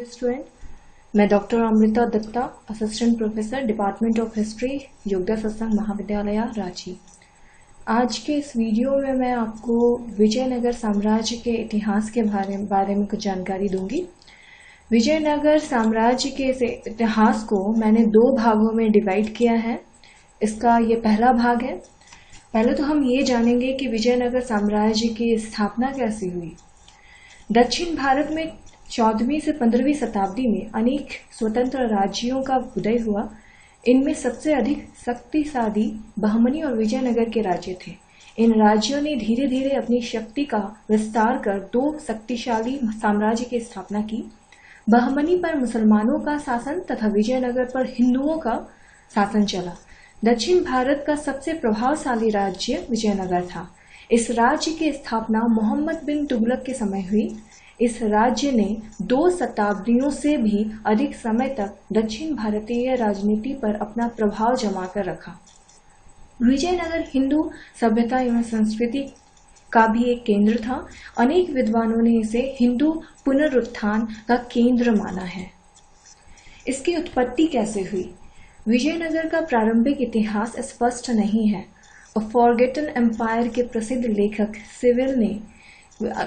Student. मैं doctor Amrita Datta, assistant professor, department of history, Yogoda Satsang Mahavidyalaya, Ranchi. आज के इस वीडियो में मैं आपको विजयनगर साम्राज्य के इतिहास के बारे में कुछ जानकारी दूंगी। विजयनगर साम्राज्य के इतिहास को मैंने दो भागों में डिवाइड किया है। इसका ये पहला भाग है। पहले तो हम ये जानेंगे कि विजयनगर साम्राज्य की स्थापना कैसे हुई। दक्षिण भारत में 14वीं से 15वीं शताब्दी में अनेक स्वतंत्र राज्यों का उदय हुआ। इनमें सबसे अधिक शक्तिशाली बहमनी और विजयनगर के राज्य थे। इन राज्यों ने धीरे धीरे अपनी शक्ति का विस्तार कर दो शक्तिशाली साम्राज्य की स्थापना की। बहमनी पर मुसलमानों का शासन तथा विजयनगर पर हिंदुओं का शासन चला। दक्षिण भारत का सबसे प्रभावशाली राज्य विजयनगर था। इस राज्य की स्थापना मोहम्मद बिन तुगलक के समय हुई। इस राज्य ने 2 शताब्दियों से भी अधिक समय तक दक्षिण भारतीय राजनीति पर अपना प्रभाव जमाकर रखा। विजयनगर हिंदू सभ्यता एवं संस्कृति का भी एक केंद्र था। अनेक विद्वानों ने इसे हिंदू पुनरुत्थान का केंद्र माना है। इसकी उत्पत्ति कैसे हुई? विजयनगर का प्रारंभिक इतिहास स्पष्ट नहीं है। अ फॉरगेटन एम्पायर के प्रसिद्ध लेखक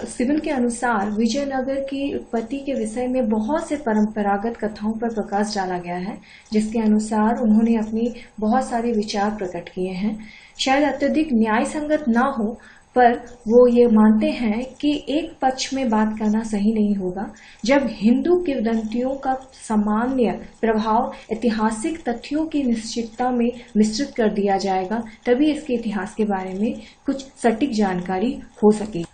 सिविल के अनुसार विजयनगर की उत्पत्ति के विषय में बहुत से परंपरागत कथाओं पर प्रकाश डाला गया है, जिसके अनुसार उन्होंने अपनी बहुत सारे विचार प्रकट किए हैं। शायद अत्यधिक न्याय संगत ना हो, पर वो ये मानते हैं कि एक पक्ष में बात करना सही नहीं होगा। जब हिंदू किंवदंतियों का सामान्य प्रभाव ऐतिहासिक तथ्यों की निश्चितता में मिश्रित कर दिया जाएगा, तभी इसके इतिहास के बारे में कुछ सटीक जानकारी हो सकेगी।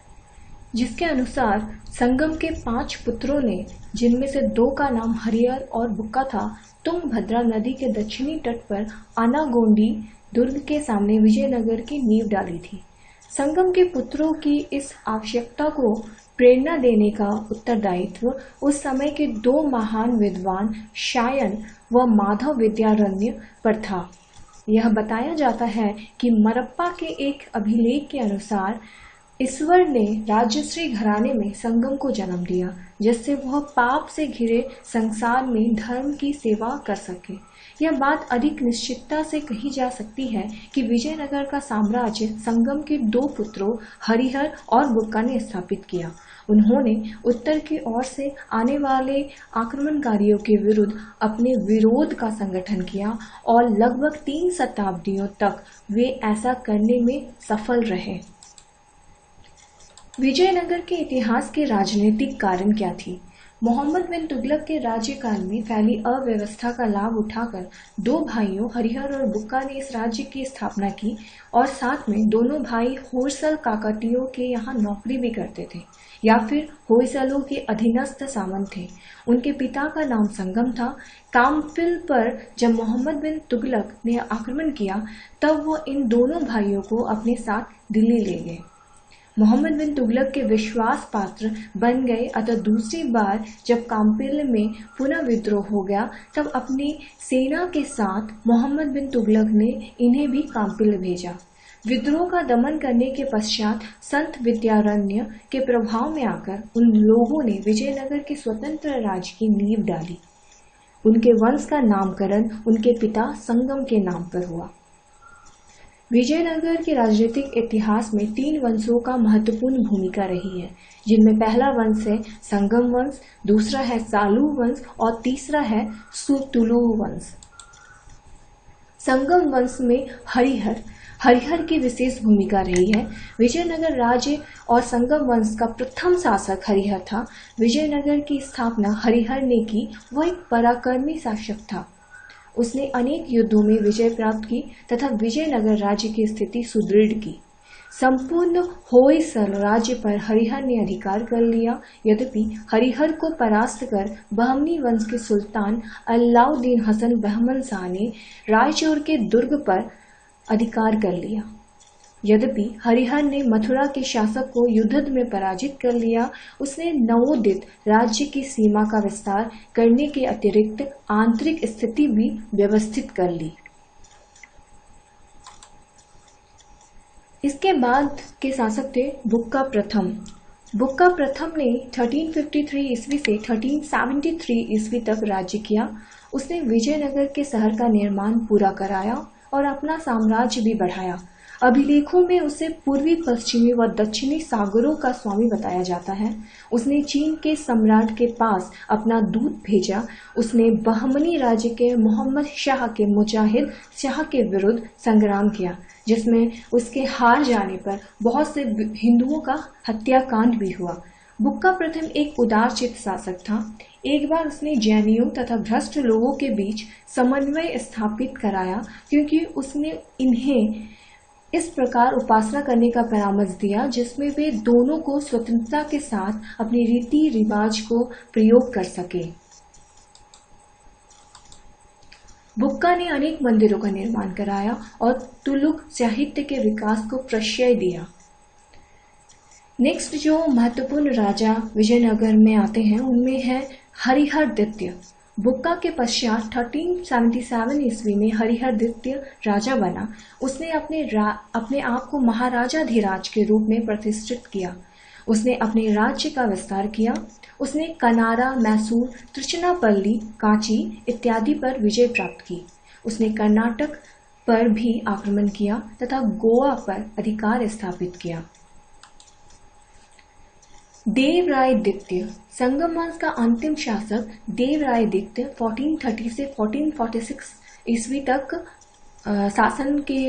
जिसके अनुसार संगम के 5 पुत्रों ने, जिनमें से 2 का नाम हरिहर और बुक्का था, तुंगभद्रा नदी के दक्षिणी तट पर आनागोंडी दुर्ग के सामने विजयनगर की नींव डाली थी। संगम के पुत्रों की इस आवश्यकता को प्रेरणा देने का उत्तरदायित्व उस समय के 2 महान विद्वान शायन व माधव विद्यारण्य पर था। यह बताया जाता है कि मरप्पा के एक अभिलेख के अनुसार ईश्वर ने राजश्री घराने में संगम को जन्म दिया, जिससे वह पाप से घिरे संसार में धर्म की सेवा कर सके। यह बात अधिक निश्चितता से कही जा सकती है कि विजयनगर का साम्राज्य संगम के 2 पुत्रों हरिहर और बुक्का ने स्थापित किया। उन्होंने उत्तर की ओर से आने वाले आक्रमणकारियों के विरुद्ध अपने विरोध का संगठन किया और लगभग 3 शताब्दियों तक वे ऐसा करने में सफल रहे। विजयनगर के इतिहास के राजनीतिक कारण क्या थी? मोहम्मद बिन तुगलक के राज्यकाल में फैली अव्यवस्था का लाभ उठाकर 2 भाइयों हरिहर और बुक्का ने इस राज्य की स्थापना की और साथ में दोनों भाई होयसल काकटियों के यहाँ नौकरी भी करते थे या फिर होयसलों के अधीनस्थ सामंत थे। उनके पिता का नाम संगम था। कामपिल पर जब मोहम्मद बिन तुगलक ने आक्रमण किया, तब वो इन दोनों भाइयों को अपने साथ दिल्ली ले गए। मोहम्मद बिन तुगलक के विश्वास पात्र बन गए। अतः दूसरी बार जब काम्पिल में पुनः विद्रोह हो गया, तब अपनी सेना के साथ मोहम्मद बिन तुगलक ने इन्हें भी काम्पिल भेजा। विद्रोह का दमन करने के पश्चात संत विद्यारण्य के प्रभाव में आकर उन लोगों ने विजयनगर के स्वतंत्र राज्य की नींव डाली। उनके वंश का नामकरण उनके पिता संगम के नाम पर हुआ। विजयनगर के राजनीतिक इतिहास में 3 वंशों का महत्वपूर्ण भूमिका रही है, जिनमें पहला वंश है संगम वंश, दूसरा है सालू वंश और तीसरा है सुतुलु वंश। संगम वंश में हरिहर की विशेष भूमिका रही है। विजयनगर राज्य और संगम वंश का प्रथम शासक हरिहर था। विजयनगर की स्थापना हरिहर ने की। वह एक पराक्रमी शासक था। उसने अनेक युद्धों में विजय प्राप्त की तथा विजयनगर राज्य की स्थिति सुदृढ़ की। संपूर्ण होयसल राज्य पर हरिहर ने अधिकार कर लिया। यद्यपि हरिहर को परास्त कर बहमनी वंश के सुल्तान अलाउद्दीन हसन बहमन शाह ने रायचूर के दुर्ग पर अधिकार कर लिया। यद्यपि हरिहर ने मथुरा के शासक को युद्ध में पराजित कर लिया। उसने नवोदित राज्य की सीमा का विस्तार करने के अतिरिक्त आंतरिक स्थिति भी व्यवस्थित कर ली। इसके बाद के शासक थे बुक्का प्रथम। बुक्का प्रथम ने 1353 ईस्वी से 1373 ईस्वी तक राज्य किया। उसने विजयनगर के शहर का निर्माण पूरा कराया और अपना साम्राज्य भी बढ़ाया। अभिलेखों में उसे पूर्वी, पश्चिमी व दक्षिणी सागरों का स्वामी बताया जाता है। उसने चीन के सम्राट के पास अपना दूत भेजा। उसने बहमनी राज्य के मोहम्मद शाह के मुजाहिद शाह के विरुद्ध संग्राम किया, जिसमें उसके हार जाने पर बहुत से हिंदुओं का हत्याकांड भी हुआ। बुक्का प्रथम एक उदारचित्त शासक था। एक बार उसने जैनियों तथा भ्रष्ट लोगों के बीच समन्वय स्थापित कराया, क्योंकि उसने इन्हें इस प्रकार उपासना करने का परामर्श दिया जिसमें वे दोनों को स्वतंत्रता के साथ अपने रीति रिवाज को प्रयोग कर सके। बुक्का ने अनेक मंदिरों का निर्माण कराया और तुलुक साहित्य के विकास को प्रश्रय दिया। नेक्स्ट जो महत्वपूर्ण राजा विजयनगर में आते हैं उनमें है हरिहर द्वितीय। बुक्का के पश्चात 1377 ईस्वी में हरिहर द्वितीय राजा बना। उसने अपने आप को महाराजाधिराज के रूप में प्रतिष्ठित किया। उसने अपने राज्य का विस्तार किया। उसने कनारा, मैसूर, त्रिचनापल्ली, कांची इत्यादि पर विजय प्राप्त की। उसने कर्नाटक पर भी आक्रमण किया तथा गोवा पर अधिकार स्थापित किया। देवराय द्वितीय, संगम वंश का अंतिम शासक देवराय द्वितीय 1430 से 1446 ईस्वी तक शासन के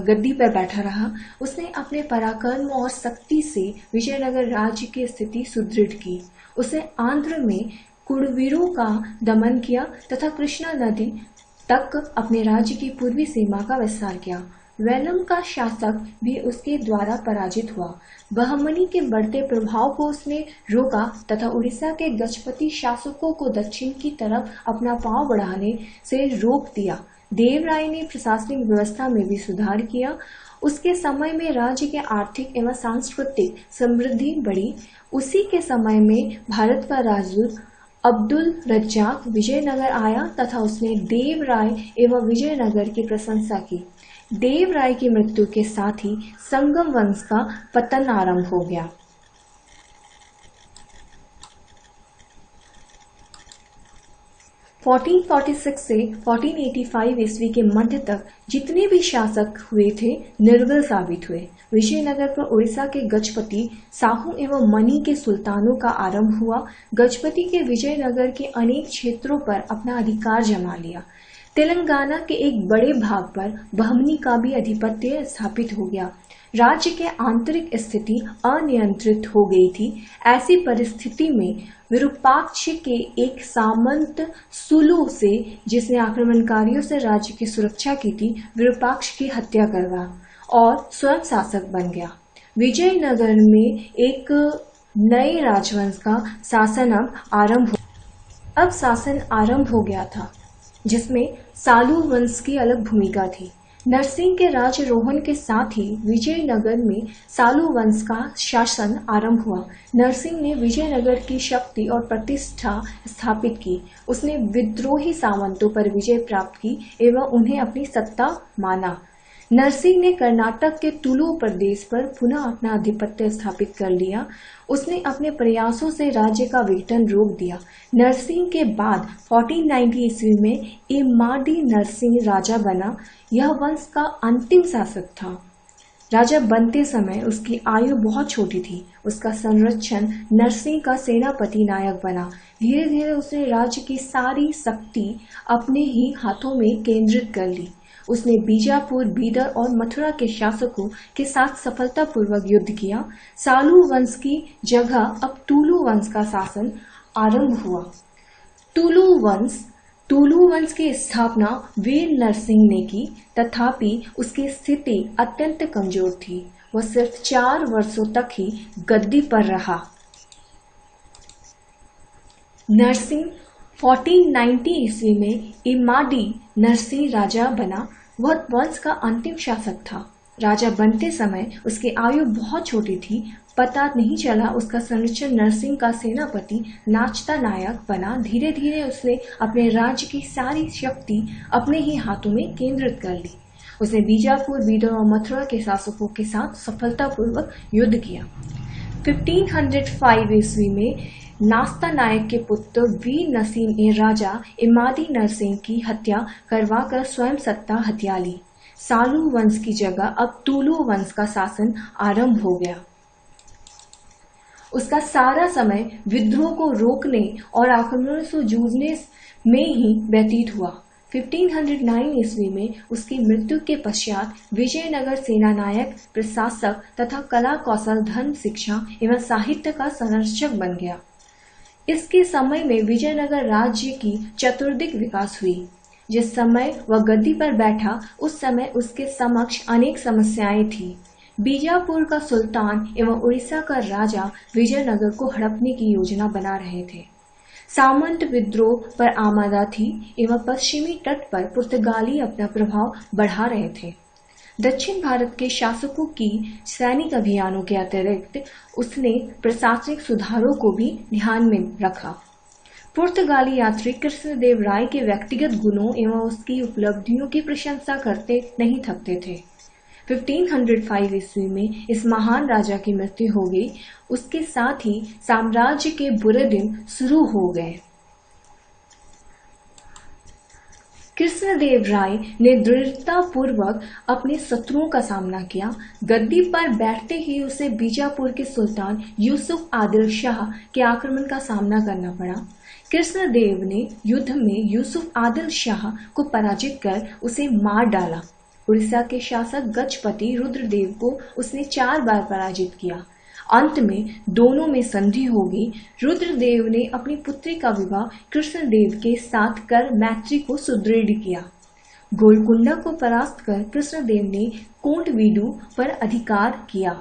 गद्दी पर बैठा रहा। उसने अपने पराक्रम और शक्ति से विजयनगर राज्य की स्थिति सुदृढ़ की। उसने आंध्र में कुड़वीरों का दमन किया तथा कृष्णा नदी तक अपने राज्य की पूर्वी सीमा का विस्तार किया। वेलम का शासक भी उसके द्वारा पराजित हुआ। बहमनी के बढ़ते प्रभाव को उसने रोका तथा उड़ीसा के गजपति शासकों को दक्षिण की तरफ अपना पांव बढ़ाने से रोक दिया। देवराय ने प्रशासनिक व्यवस्था में भी सुधार किया। उसके समय में राज्य के आर्थिक एवं सांस्कृतिक समृद्धि बढ़ी। उसी के समय में भारत का राजदूत अब्दुल रज्जाक विजयनगर आया तथा उसने देवराय एवं विजयनगर की प्रशंसा की। देवराय की मृत्यु के साथ ही संगम वंश का पतन आरंभ हो गया। (1446 से 1485 ईस्वी के मध्य तक जितने भी शासक हुए थे निर्बल साबित हुए। विजयनगर पर उड़ीसा के गजपति, साहू एवं मनी के सुल्तानों का आरंभ हुआ। गजपति के विजयनगर के अनेक क्षेत्रों पर अपना अधिकार जमा लिया। तेलंगाना के एक बड़े भाग पर बहमनी का भी आधिपत्य स्थापित हो गया। राज्य के आंतरिक स्थिति अनियंत्रित हो गई थी। ऐसी परिस्थिति में विरूपाक्ष के एक सामंत सुलू से, जिसने आक्रमणकारियों से राज्य की सुरक्षा की थी, विरूपाक्ष की हत्या करवा और स्वयं शासक बन गया। विजयनगर में एक नए राजवंश का शासन अब शासन आरंभ हो गया था, जिसमें सालू वंश की अलग भूमिका थी। नरसिंह के राज्यारोहण के साथ ही विजयनगर में सालू वंश का शासन आरंभ हुआ। नरसिंह ने विजयनगर की शक्ति और प्रतिष्ठा स्थापित की। उसने विद्रोही सामंतों पर विजय प्राप्त की एवं उन्हें अपनी सत्ता माना। नरसिंह ने कर्नाटक के तुलु प्रदेश पर पुनः अपना आधिपत्य स्थापित कर लिया। उसने अपने प्रयासों से राज्य का विघटन रोक दिया। नरसिंह के बाद 1490 ईस्वी में इमाडी नरसिंह राजा बना। यह वंश का अंतिम शासक था। राजा बनते समय उसकी आयु बहुत छोटी थी। उसका संरक्षण नरसिंह का सेनापति नायक बना। धीरे धीरे उसने राज्य की सारी शक्ति अपने ही हाथों में केंद्रित कर ली। उसने बीजापुर, बीदर और मथुरा के शासकों के साथ सफलतापूर्वक युद्ध किया। सालू वंश की जगह अब तुलु वंश का शासन आरंभ हुआ। तुलु वंश की स्थापना वीर नरसिंह ने की, तथापि उसकी स्थिति अत्यंत कमजोर थी। वह सिर्फ 4 वर्षों तक ही गद्दी पर रहा। नरसिंह 1490 ईस्वी में इमाडी नरसिंह राजा बना। वह वंश का अंतिम शासक था। राजा बनते समय उसकी आयु बहुत छोटी थी। पता नहीं चला उसका संरक्षण नरसिंह का सेनापति नाचता नायक बना। धीरे धीरे उसने अपने राज्य की सारी शक्ति अपने ही हाथों में केंद्रित कर ली। उसने बीजापुर, बीदर और मथुरा के शासकों के साथ सफलतापूर्वक युद्ध किया। 1505 ईस्वी में नास्ता नायक के पुत्र वीर नसीम ए राजा इमादी नरसिंह की हत्या करवाकर स्वयं सत्ता हथिया ली। सालू वंश की जगह अब तुलु वंश का शासन आरंभ हो गया। उसका सारा समय विद्रोह को रोकने और आक्रमणों से जूझने में ही व्यतीत हुआ। 1509 ईस्वी में उसकी मृत्यु के पश्चात विजयनगर सेनानायक, प्रशासक तथा कला कौशल, धन, शिक्षा एवं साहित्य का संरक्षक बन गया। इसके समय में विजयनगर राज्य की चतुर्दिक विकास हुई। जिस समय वह गद्दी पर बैठा उस समय उसके समक्ष अनेक समस्याएं थी। बीजापुर का सुल्तान एवं उड़ीसा का राजा विजयनगर को हड़पने की योजना बना रहे थे। सामंत विद्रोह पर आमादा थी एवं पश्चिमी तट पर पुर्तगाली अपना प्रभाव बढ़ा रहे थे। दक्षिण भारत के शासकों की सैनिक अभियानों के अतिरिक्त उसने प्रशासनिक सुधारों को भी ध्यान में रखा। पुर्तगाली यात्री कृष्णदेव राय के व्यक्तिगत गुणों एवं उसकी उपलब्धियों की प्रशंसा करते नहीं थकते थे। 1505 ईस्वी में इस महान राजा की मृत्यु हो गई। उसके साथ ही साम्राज्य के बुरे दिन शुरू हो गए। कृष्णदेव राय ने दृढ़ता पूर्वक अपने शत्रुओं का सामना किया। गद्दी पर बैठते ही उसे बीजापुर के सुल्तान यूसुफ आदिल शाह के आक्रमण का सामना करना पड़ा। कृष्णदेव ने युद्ध में यूसुफ आदिल शाह को पराजित कर उसे मार डाला। उड़ीसा के शासक गजपति रुद्रदेव को उसने 4 बार पराजित किया। अंत में दोनों में संधि हो गई। रुद्रदेव ने अपनी पुत्री का विवाह कृष्णदेव के साथ कर मैत्री को सुदृढ़ किया। गोलकुंडा को परास्त कर कृष्णदेव ने कोंडवीडु पर अधिकार किया।